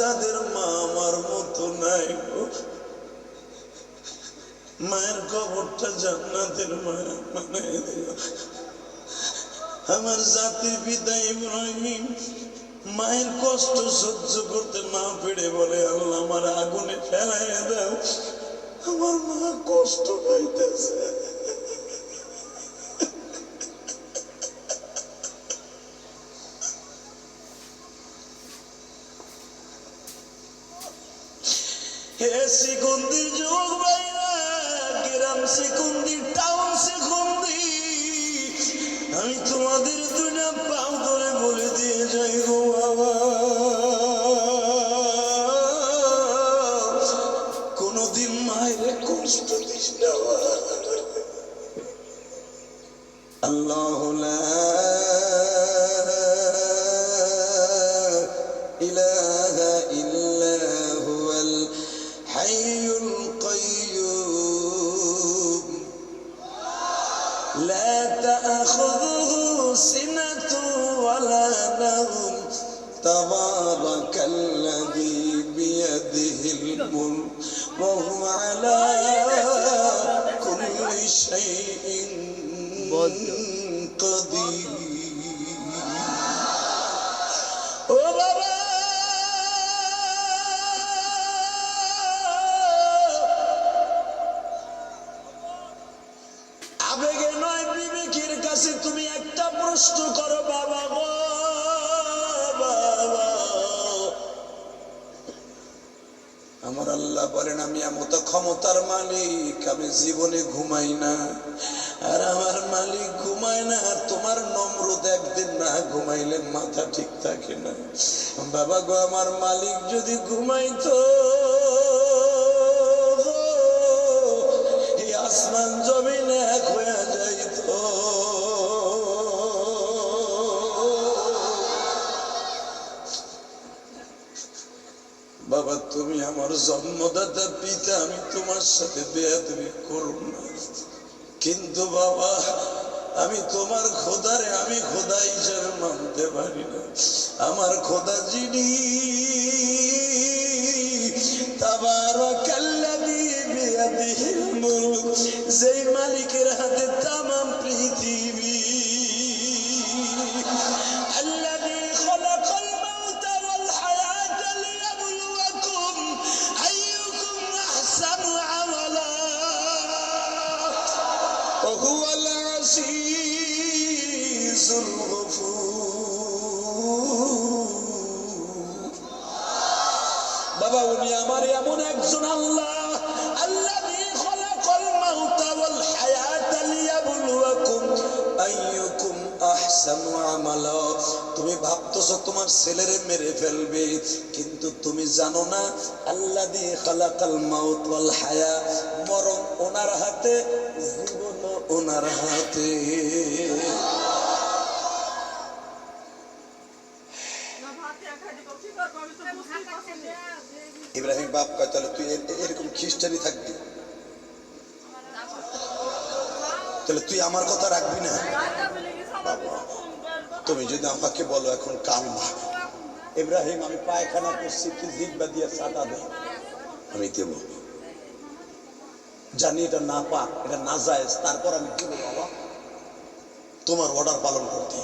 যাদের মা আমার মতো নাই গো, মায়ের কবরটা জান্নাতের মায়া বানায় দিও। আমার জাতির পিতা ইব্রাহিম মায়ের কষ্ট সহ্য করতে না পেরে বলে, আল্লাহ আমার আগুনে ফেলাইয়া দাও, আমার মা কষ্ট পাইতেছে। হে সিকুন্দির যুবক ভাইরা, গ্রাম সিকুন্দির, টাউন সিকুন্দি, আমি তোমাদের দুইটা পাও ধরে বলে দিয়ে যাই গো বাবা, কোনদিন মায়ের কষ্ট দিস না। আল্লাহ লা ইলাহা ইল্লা হুয়াল হাইয়ুল কাইয়্যুম লা তা'খুযুহু সিনাতুন ওয়ালা নাওম তাবারাকাল্লাযী বিয়াদিহিল মুলক ওয়া হুয়া আলা কুল্লি শাইইন কাদির। ও বাবা, আবেগে নয় বিবেকের কাছে তুমি একটা প্রশ্ন করো বাবা গো, বাবা। আমার আল্লাহ বলেন, আমি এমত ক্ষমতার মালিক, আমি জীবনে ঘুমাই না, আর আমার মালিক ঘুমায় না। তোমার নমরুদ একদিন না ঘুমাইলে মাথা ঠিক থাকে না। বাবা গো, আমার মালিক যদি ঘুমাইতো, এই আসমান জমিন এক হয়ে যাইত। বাবা তুমি আমার জন্মদাতা পিতা, আমি তোমার সাথে বেয়াদবি করব না, কিন্তু বাবা আমি তোমার খোদারে আমি খোদা হিসেবে মানতে পারি না। আমার খোদা যিনি তাবারাকাল্লাযী বিয়াদিহিল মুলক, যেই মালিকের হাতে তামাম পৃথিবী, আল্লাযী খালাকাল মাউতা ওয়াল হায়াতা লিয়াবলুয়াকুম আইয়ুকুম আহসানু আমালা ওয়া হুয়াল আজিজুল গফুর। বাবা উনি আমার এমন একজন আল্লাহ, আল্লাযী খালাকাল মাউতা ওয়াল হায়াতা লিয়াবলুয়াকুম আইয়ুকুম আহসানু আমালা। তুমি ভাবতেছো তোমার ছেলেরে মেরে ফেলবে, কিন্তু তুমি জানো না আল্লাযী খালাকাল মাউত ওয়াল হায়া, মরণ ওনার হাতে, জীবন ওনার হাতে। ইব্রাহিম বাপ কয়, তাহলে তুই এরকম খ্রিস্টানি থাকবি, তাহলে তুই আমার কথা রাখবি না? বাবা তুমি যদি আমাকে বলো এখন কান্না, ইব্রাহিম আমি পায়খানা করছি, তুই জিহ্বা দিয়ে চাটা দে, আমি দেব। জানি এটা না পাক, এটা না জায়েজ, তারপর আমি দেবো বাবা, তোমার অর্ডার পালন করতে।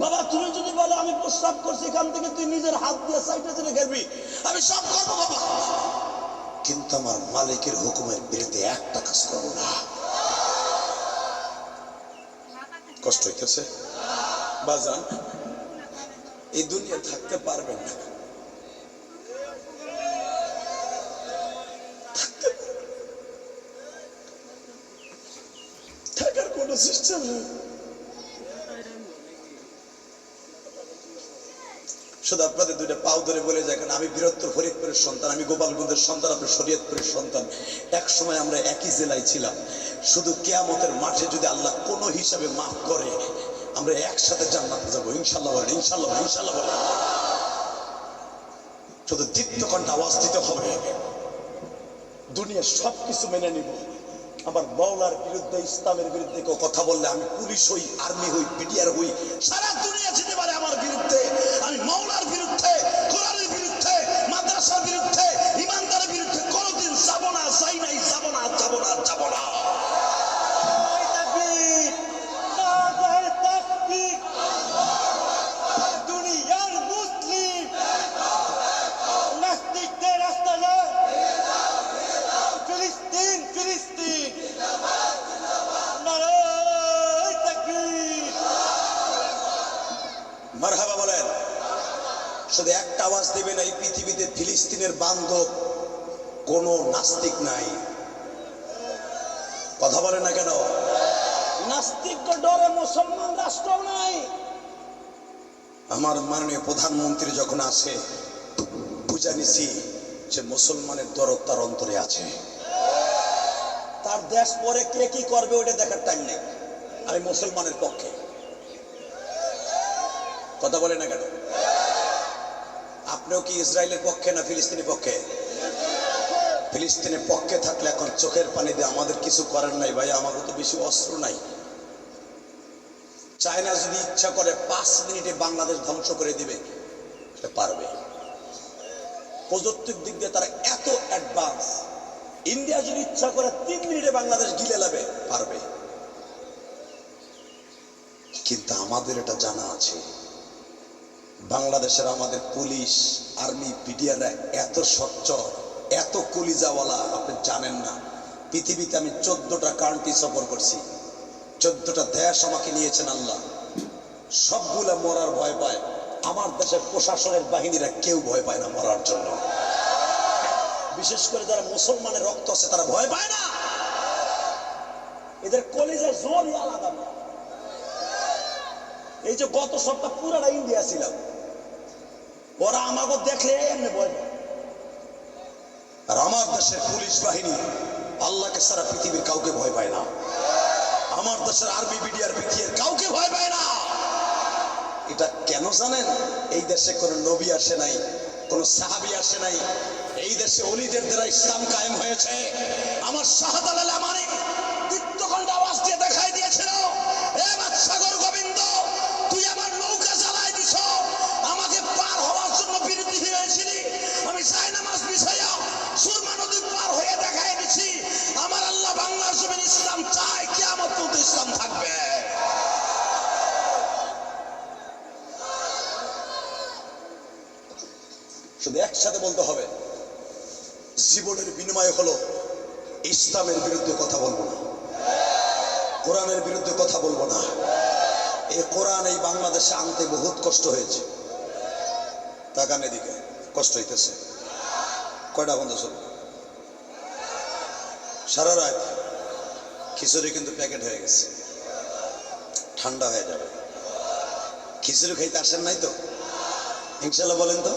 বাবা তুমি যদি বলো আমি প্রস্রাব করছি, এখান থেকে তুই নিজের হাত দিয়ে সাইডে চলে গেবি, আমি সব করবো বাবা, কিন্তু আমার মালিকের হুকুমের বিরুদ্ধে একটা কাজ করবো না। কষ্ট হইতেছে বাজান, এই দুনিয়া থাকতে পারবেন না, থাকার কোন সিস্টেম নেই। শুধু আপনাদের দুইটা পাও ধরে বলে যায়, আমি বীরত্তর ফরিদপুরের সন্তান, আমি গোপালগঞ্জের সন্তান, আপনি শরীয়তপুরের সন্তান। এক সময় আমরা একই জেলায় ছিলাম। শুধু কিয়ামতের মাঠে যদি আল্লাহ কোনো হিসাবে মাফ করে, আমরা একসাথে জান্নাতে যাবো ইনশাআল্লাহ। বলেন ইনশাআল্লাহ, ইনশাআল্লাহ বলেন। শুধু দীপ্ত কণ্ঠে আওয়াজ দিতে হবে, দুনিয়ার সবকিছু মেনে নিব, আমার মাওলার বিরুদ্ধে, ইসলামের বিরুদ্ধে কেউ কথা বললে আমি পুলিশ হই, আর্মি হই, বিডিআর হই, সারা দুনিয়া যেতে পারে আমার বিরুদ্ধে। আমি মাওলার বিরুদ্ধে, কোরআনের বিরুদ্ধে, মাদ্রাসার বিরুদ্ধে, ইমানদারের বিরুদ্ধে কোনোদিন যাব না, যাই নাই, যাব না, যাব না, যাব না। দুনিয়ার মুসলিম নাস্তিকদের রাস্তা না, ফিলিস্তিন ফিলিস্তিন, নারায়ে তাকবীর। মারহাবা বলেন। শুধু একটা আওয়াজ দেবেন, এই পৃথিবীতে ফিলিস্তিনের বান্ধব কোন নাস্তিক নাই। কথা বলে না কেন? নাস্তিক ডরে মুসলমান রাষ্ট্র নাই। আমার মাননীয় প্রধানমন্ত্রী যখন আসে, বুঝা নিছি যে মুসলমানের দরদ তার অন্তরে আছে। তার দেশ পরে কে কি করবে ওটা দেখার টাইম নেই। আমি মুসলমানের পক্ষে। কথা বলে না কেন? আপনিও কি ইসরায়েলের পক্ষে না ফিলিস্তিনের পক্ষে? ফিলিস্তিনের পক্ষে থাকলে এখন চোখের পানি দিয়ে আমাদের কিছু করার নাই ভাই। আমাকে তো বেশি অস্ত্র নাই। চায়না যদি ইচ্ছা করে 5 মিনিটে বাংলাদেশ ধ্বংস করে দিবে, সেটা পারবে। প্রযুক্তির দিক দিয়ে তারা এত অ্যাডভান্স। ইন্ডিয়া যদি ইচ্ছা করে 3 মিনিটে বাংলাদেশ গিলে নেবে, পারবে। কিন্তু আমাদের এটা জানা আছে, বাংলাদেশের আমাদের পুলিশ, আর্মি, বিডিআররা এত সচ্চর, এত কলিজাওয়ালা, আপনি জানেন না। পৃথিবীতে আমি 14টা কান্ট্রি সফর করছি, 14টা দেশ আমাকে নিয়েছেন আল্লাহ। সবগুলা মরার ভয় পায়। আমার দেশের প্রশাসনের বাহিনীরা কেউ ভয় পায় না মরার জন্য। বিশেষ করে যারা মুসলমানের রক্ত আছে তারা ভয় পায় না। এদের কলিজার জোরই আলাদা। এই যে গত সপ্তাহ পুরাটা ইন্ডিয়া ছিলাম, ওরা আমাকে দেখলে এমনি ভয় পায়। আর আমার দেশের পুলিশ বাহিনী আল্লাহকে সারা পৃথিবীর কাউকে ভয় পায় না। আমার দেশের আর্মি, বিডিআর, বিটিআর কাউকে ভয় পায় না। এটা কেন জানেন? এই দেশে কোনো নবী আসে নাই, কোনো সাহাবী আসে নাই। এই দেশে ওলিদের দ্বারা ইসলাম কায়েম হয়েছে। আমার শাহজালাল আমানি দীপ্তকণ্ঠ আওয়াজ দিয়ে দেখাই দিয়েছিল, এ বাদশাগর গোবিন্দ, তুই আমার নৌকা জ্বালাই দিছ, আমাকে পার হওয়ার জন্য বিরতি হয়েছিলি। আমি চাই নামাজ বিছাইয়া সুরমা নদী পার হয়ে দেখাই দিছি, আমার আল্লাহ বাংলার জমিন ইসলাম চায়, কিয়ামত পর্যন্ত ইসলাম থাকবে। শুধু একসাথে বলতে হবে, জীবনের বিনিময় হলো ইসলামের বিরুদ্ধে কথা বলবো না, কোরআনের বিরুদ্ধে কথা বলবো না। এই কোরআন এই বাংলাদেশে আনতে বহুত কষ্ট হয়েছে। তাকান এদিকে, কষ্ট হইতেছে। কয়টা বন্ধ চলবে? সারা রাত। খিচুড়ি কিন্তু প্যাকেট হয়ে গেছে, ঠান্ডা হয়ে যাবে। খিচুড়ি খাইতে আসেন নাই তো? ইনশাল্লাহ বলেন তো,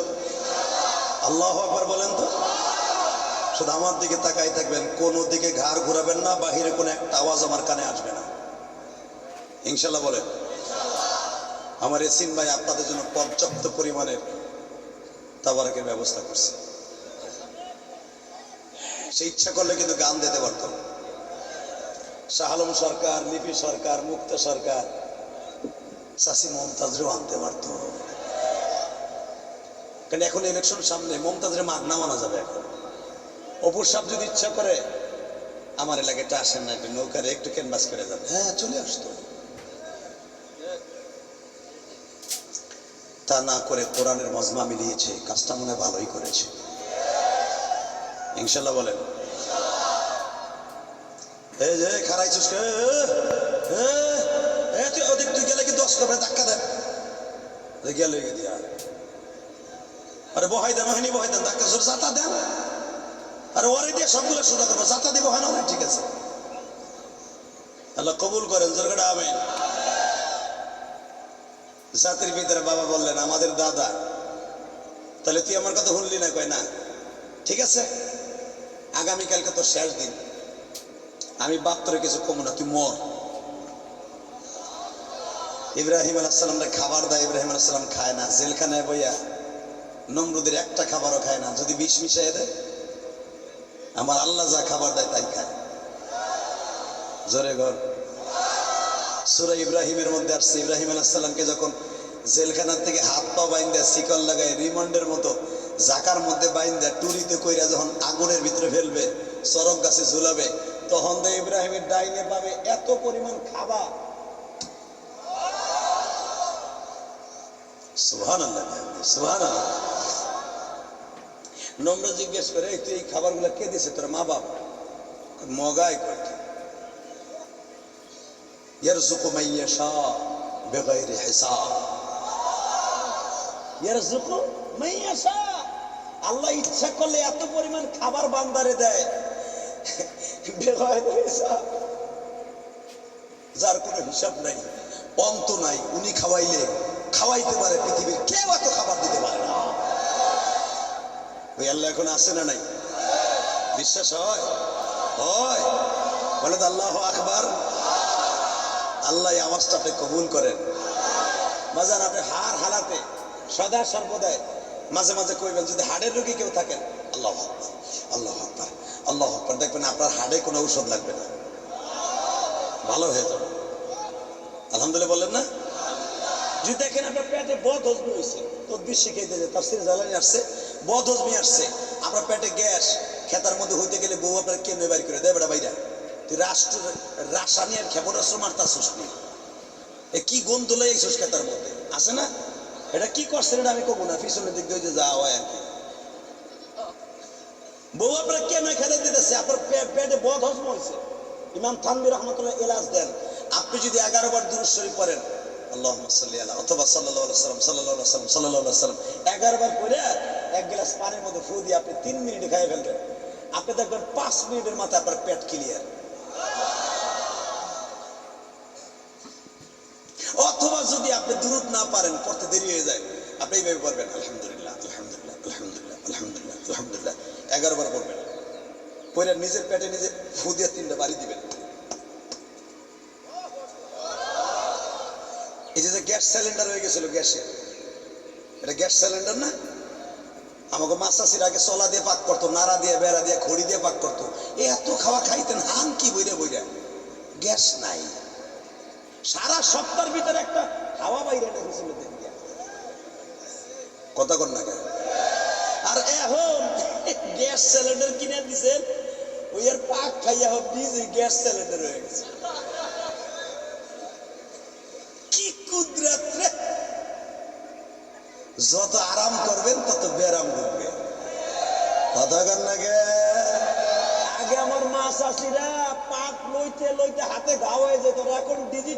আল্লাহু আকবার বলেন তো। শুধু আমার দিকে তাকাই থাকবেন, কোনো দিকে ঘাড় ঘুরাবেন না, বাহিরে কোনো একটা আওয়াজ আমার কানে আসবে না। ইনশাল্লাহ বলেন। আমার এসিন ভাই আপনাদের জন্য পর্যাপ্ত পরিমাণের তাবারকের ব্যবস্থা করছে। সে ইচ্ছা করলে কিন্তু গান দিতে পারত। শাহ আলম সরকার, লিপি সরকার, মুক্ত সরকার, চাষি মমতাজরেও আনতে পারত। কারণ এখন ইলেকশন সামনে, মমতাজের মাগনা মানা যাবে। এখন অপুর সাহেব যদি ইচ্ছা করে আমার এলাকাটা আসেন না, একটু নৌকারে একটু ক্যানভাস করে যান, হ্যাঁ চলে আসতো। তা না করে কোরআনের মজমা মিলিয়েছে, কাজটা মনে ভালোই করেছে। ইনশাল্লাহ বলেন। এই যে খারাইছিস, তুই গেলে কি 10 করে ধাক্কা দেন, গেলে দিয়া আরে বহাই দেন, হয়নি বহাই দেন, ধাক্কা জোর যাতা দেন। আরে ওরে দিয়ে সবগুলো সোজা করবো, যাতা দিব হয় না? ঠিক আছে, আল্লাহ কবুল করেন, জোরগাটা আমিন। জাতির ভিতরে বাবা বললেন, আমাদের দাদা, তাহলে তুই আমার কথা শুনলি না? কয় না। ঠিক আছে, আগামীকালকে তোর শেষ দিন, আমি বাপ তোরে কিছু কমো না, তুই মর। ইব্রাহিম আলাইহিস সালামরে খাবার দেয়, ইব্রাহিম আলাইহিস সালাম খায় না, জেলখানায় বইয়া নমরুদের একটা খাবারও খায় না। যদি বিষ মিশিয়ে দেয়, আমার আল্লাহ যা খাবার দেয় তাই খায়। জোরে ঘর। সূরা ইব্রাহিমের মধ্যে আসছে, ইব্রাহিম আলাইহিস সালামকে যখন জেলখানার থেকে হাত পা বাইন্দা শিকল লাগায় রিমান্ডের মতো জাকার মধ্যে বাইন্দা টুরিতে কইরা যখন আগুনের ভিতরে ফেলবে, চরক গাছে ঝুলাবে, তখন তো ইব্রাহিমের ডাইনে পাবে এত পরিমাণ খাবার। সুবহানাল্লাহ, সুবহানাল্লাহ। নম্র জিজ্ঞেস করে, তুই এই খাবারগুলো কে দিছে? তোর মা বাপ? মগায় কয়টা? ইয়ারযুকু মান ইয়াশা বিগাইরি হিসাব। ইয়ারযুকু মান ইয়াশা, আল্লাহ ইচ্ছা করলে এত পরিমাণ খাবার বান্দারে দেয় বিগাইরি হিসাব, যার কোনো হিসাব নাই, অন্ত নাই। উনি খাওয়াইতে পারে, পৃথিবীর কেউ এত খাবার দিতে পারে না। ওই আল্লাহ এখন আছে না নাই? বিশ্বাস হয়? হয়। বলে তো আল্লাহু আকবার। আল্লাহ এই আওয়াজটাকে কবুল করেন। বাজান, আপনি হার হালাতে সদা সর্বদাই মাঝে মাঝে কইবেন, যদি হাড়ের রোগী কেউ থাকেন, আল্লাহু আকবার, আল্লাহু আকবার, আল্লাহু আকবার, দেখবেন আপনার হাড়ে কোনো ঔষধ লাগবে না, ভালো হয়ে যাবে। আলহামদুলিল্লাহ বলেন না? যদি দেখেন আপনার পেটে বদহজমি হয়েছে, তদবির শিখাইতে যে তাফসীর জালানী আসছে, বদহজমি আসছে, আপনার পেটে গ্যাস, খেতার মধ্যে হইতে গেলে বউ আপনার কেমনে বাইর করে দেয়? বেটা বাইরা, তুই রাসায়নিক ক্ষেপণাস্ত্র মারতাছিস নি, এ কি গন্ধ লাইছিস খেতার মধ্যে আছে না? এটা কি করছেন এটা আমি কব না, পিছনের দিক দিয়ে যা হয় আর কি। বউ আপনার কেমনে খেতে দিতেছে, আপনার পেটে বদহজম হয়েছে। ইমাম থানভী রহমাতুল্লাহ এলাজ দেন, আপনি যদি 11 বার দুরূদ শরীফ পড়েন, আল্লাহুম্মা সাল্লি আলা অথবা সাল্লাল্লাহু আলাইহি ওয়াসাল্লাম, সাল্লাল্লাহু আলাইহি ওয়াসাল্লাম, সাল্লাল্লাহু আলাইহি ওয়াসাল্লাম 11 বার পড়ে এক গ্লাস পানির মধ্যে ফু দিয়ে আপনি 3 মিনিটে খাইয়ে ফেলবেন, আপনি দেখবেন 5 মিনিটের মাথায় আপনার পেট ক্লিয়ার। অথবা যদি আপনি দুরূদ না পারেন, পড়তে দেরি হয়ে যায়, আপনি এইভাবে পড়বেন, আলহামদুলিল্লাহ, আলহামদুলিল্লাহ, আলহামদুলিল্লাহ, আলহামদুলিল্লাহ, আলহামদুলিল্লাহ, 11 বার পড়বেন। পড়ে নিজের পেটে নিজে ফু দিয়ে 3টা বাড়ি দিবেন। এই যে গ্যাস সিলিন্ডার হয়ে গেছিল, গ্যাসে, এটা গ্যাস সিলিন্ডার না? আমাকে মাছাসির আগে চলা দিয়ে পাক করতো, নাড়া দিয়ে, বেড়া দিয়ে, খড়ি দিয়ে পাক করতো। এত খাওয়া খাইতেন, হান কি বইরা বইরা, গ্যাস নাই। সারা সপ্তাহের ভিতরে একটা খাওয়া বাইরে রেখেছিল, কথা কর না কেন? আর এখন গ্যাস সিলিন্ডার কিনে দিছেন, ওই আর পাক খাইয়া নিজে গ্যাস সিলিন্ডার হয়ে গেছে। কি কুদরত রে! যত আরাম করবেন তত বেরাম ঘুরবে। কথা কর না কে? আগে আমার মা চাষিরা পাক লইতে লইতে হাতে ঘা হয়ে যেত, এখন ডিজিটাল